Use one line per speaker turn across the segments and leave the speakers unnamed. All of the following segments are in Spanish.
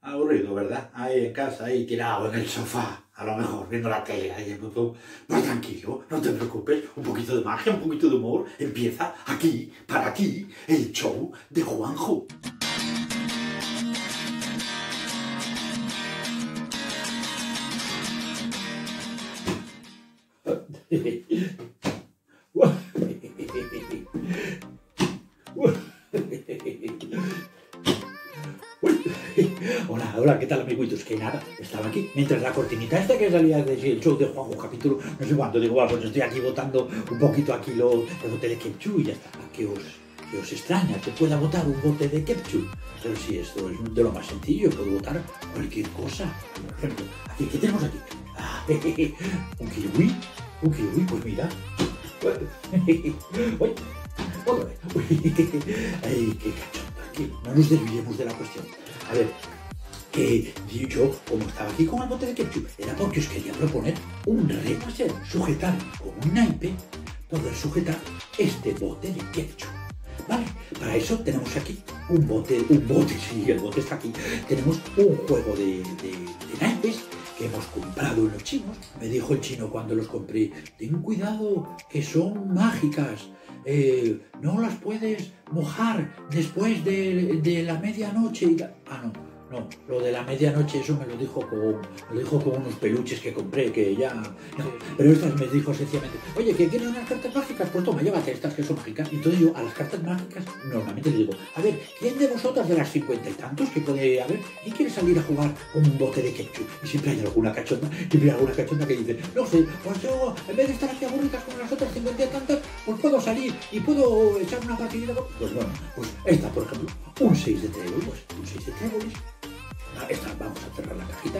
Aburrido, ¿verdad? Ahí en casa, ahí tirado en el sofá, a lo mejor viendo la tele, ahí en YouTube. Pues tranquilo, no te preocupes, un poquito de magia, un poquito de humor. Empieza aquí, para ti, el show de Juanjo. Hola, ¿qué tal, amiguitos? Que nada, estaba aquí, mientras la cortinita esta que salía del show de Juanjo, capítulo, no sé cuánto, digo, bueno, pues estoy aquí botando un poquito aquí el bote de ketchup y ya está. ¿Qué os extraña que pueda botar un bote de ketchup? Pero si esto es de lo más sencillo, puedo botar cualquier cosa. Por ejemplo, aquí, ¿qué tenemos aquí? Un kiwi, pues mira. Uy, otra vez. Ay, qué cachondo, aquí. No nos desviemos de la cuestión. A ver, que yo, como estaba aquí con el bote de ketchup, era porque os quería proponer un reto, hacer sujetar con un naipe, poder sujetar este bote de ketchup. Vale, para eso tenemos aquí un bote, sí, el bote está aquí. Tenemos un juego de naipes que hemos comprado en los chinos. Me dijo el chino cuando los compré: ten cuidado, que son mágicas. No las puedes mojar después de la medianoche. No, lo de la medianoche eso me lo dijo con unos peluches que compré, que ya... No, pero estas me dijo sencillamente: oye, ¿que quieres unas cartas mágicas? Pues toma, llévate estas que son mágicas. Y entonces yo a las cartas mágicas normalmente les digo: a ver, ¿quién de vosotras de las 50 y tantos que puede haber y quiere salir a jugar con un bote de ketchup? Y siempre hay alguna cachonda que dice: no sé, pues yo en vez de estar aquí aburridas con las otras 50 y tantas, pues puedo salir y puedo echar una partidita con... Pues no, pues esta, por ejemplo, un 6 de tréboles, vamos a cerrar la cajita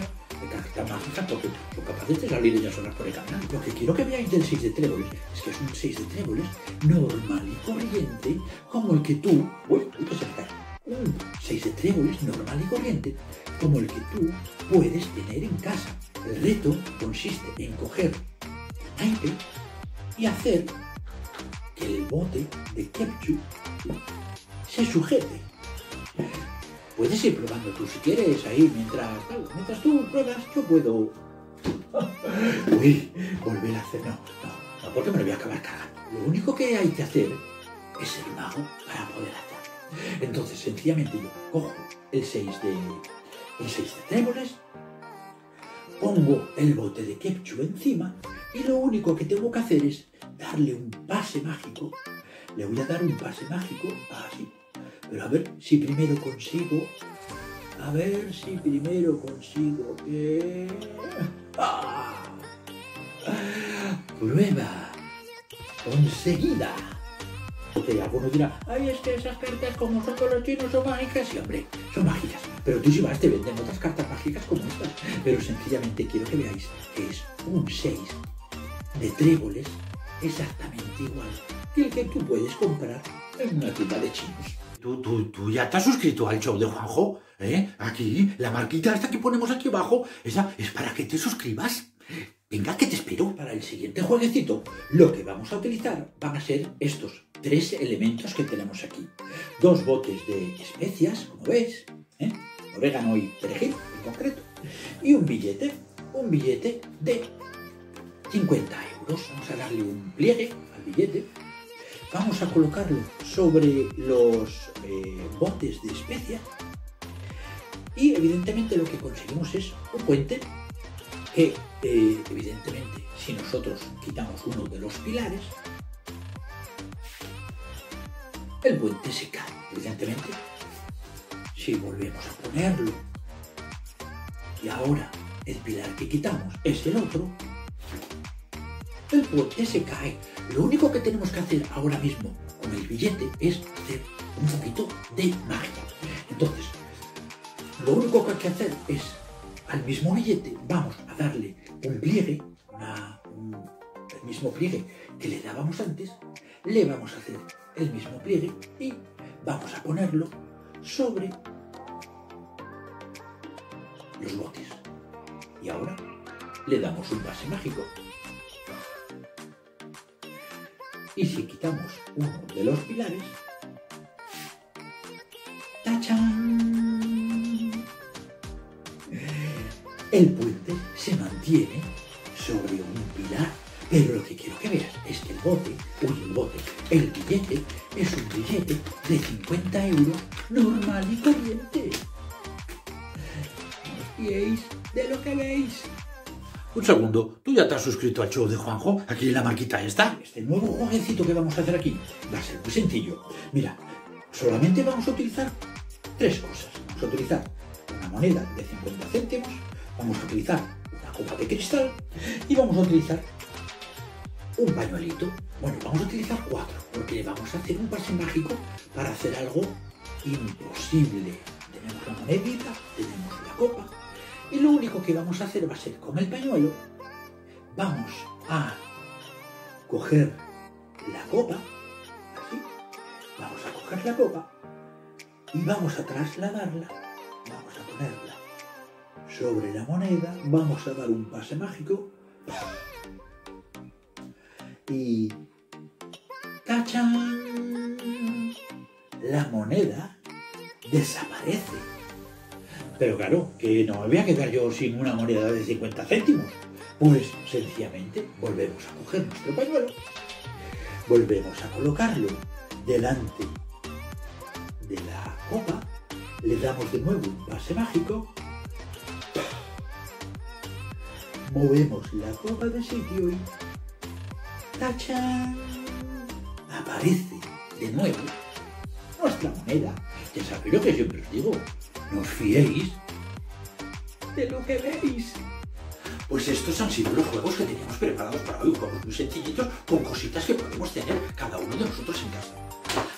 mágica porque son capaces de salir ellas solas por el canal. Lo que quiero que veáis del 6 de tréboles es que es un 6 de tréboles normal y corriente, como el que tú... Un 6 de tréboles normal y corriente, como el que tú puedes tener en casa. El reto consiste en coger naipe y hacer que el bote de ketchup se sujete. Puedes ir probando tú si quieres, ahí, mientras tú pruebas, yo puedo... Uy, volver a hacer... No, porque me lo voy a acabar cagando. Lo único que hay que hacer es ser mago para poder hacerlo. Entonces, sencillamente yo cojo el 6 de tréboles, pongo el bote de ketchup encima y lo único que tengo que hacer es darle un pase mágico. Le voy a dar un pase mágico así. Pero a ver si primero consigo que... ¡Prueba conseguida! Ok, alguno dirá: ay, es que esas cartas, como son con los chinos, son mágicas. Sí, hombre, son mágicas. Pero tú, si vas, te venden otras cartas mágicas como estas. Pero sencillamente quiero que veáis que es un 6 de tréboles exactamente igual que el que tú puedes comprar en una tienda de chinos. ¿Tú ya te has suscrito al show de Juanjo? Aquí, la marquita esta que ponemos aquí abajo, esa es para que te suscribas. Venga, que te espero. Para el siguiente jueguecito, lo que vamos a utilizar van a ser estos 3 elementos que tenemos aquí. 2 botes de especias, como ves, orégano y perejil, en concreto, y un billete de 50 euros. Vamos a darle un pliegue al billete. Vamos a colocarlo sobre los botes de especias y evidentemente lo que conseguimos es un puente que evidentemente, si nosotros quitamos uno de los pilares, el puente se cae. Evidentemente, si volvemos a ponerlo y ahora el pilar que quitamos es el otro, el puente se cae. Lo único que tenemos que hacer ahora mismo con el billete es hacer un poquito de magia. Entonces, lo único que hay que hacer es, al mismo billete, vamos a darle un pliegue, el mismo pliegue que le dábamos antes, le vamos a hacer el mismo pliegue y vamos a ponerlo sobre los botes. Y ahora le damos un pase mágico. Y si quitamos uno de los pilares, ¡tachán! El puente se mantiene sobre un pilar. Pero lo que quiero que veas es que el billete es un billete de 50 euros normal y corriente. ¿No os fiéis de lo que veis? Un segundo, ¿tú ya te has suscrito al show de Juanjo? Aquí en la marquita está. Este nuevo jueguecito que vamos a hacer aquí va a ser muy sencillo. Mira, solamente vamos a utilizar 3 cosas. Vamos a utilizar una moneda de 50 céntimos, vamos a utilizar una copa de cristal y vamos a utilizar un pañuelito. Bueno, vamos a utilizar 4 porque vamos a hacer un pase mágico para hacer algo imposible. Tenemos la monedita, tenemos la copa y lo único que vamos a hacer va a ser con el pañuelo. Vamos a coger la copa, así, vamos a coger la copa y vamos a trasladarla, vamos a ponerla sobre la moneda, vamos a dar un pase mágico y ¡tachán! La moneda desaparece. Pero claro, que no me voy a quedar yo sin una moneda de 50 céntimos. Pues sencillamente volvemos a coger nuestro pañuelo, volvemos a colocarlo delante de la copa, le damos de nuevo un pase mágico, movemos la copa de sitio y ¡tachán! Aparece de nuevo nuestra moneda. Ya sabéis lo que siempre os digo, no os fiéis de lo que veis. Pues estos han sido los juegos que teníamos preparados para hoy, juegos muy sencillitos con cositas que podemos tener cada uno de nosotros en casa.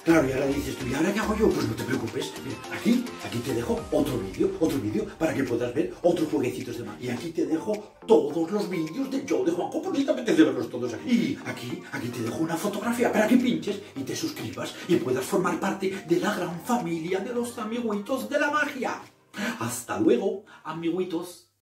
Claro, y ahora dices tú, ¿y ahora qué hago yo? Pues no te preocupes, mira, aquí te dejo otro vídeo para que puedas ver otros jueguecitos de más. Y aquí te dejo todos los vídeos del show de Juanjo, porque te apetece verlos todos aquí. Y aquí te dejo una fotografía para que pinches y te suscribas y puedas formar parte de la gran familia de los amiguitos de la magia. Hasta luego, amiguitos.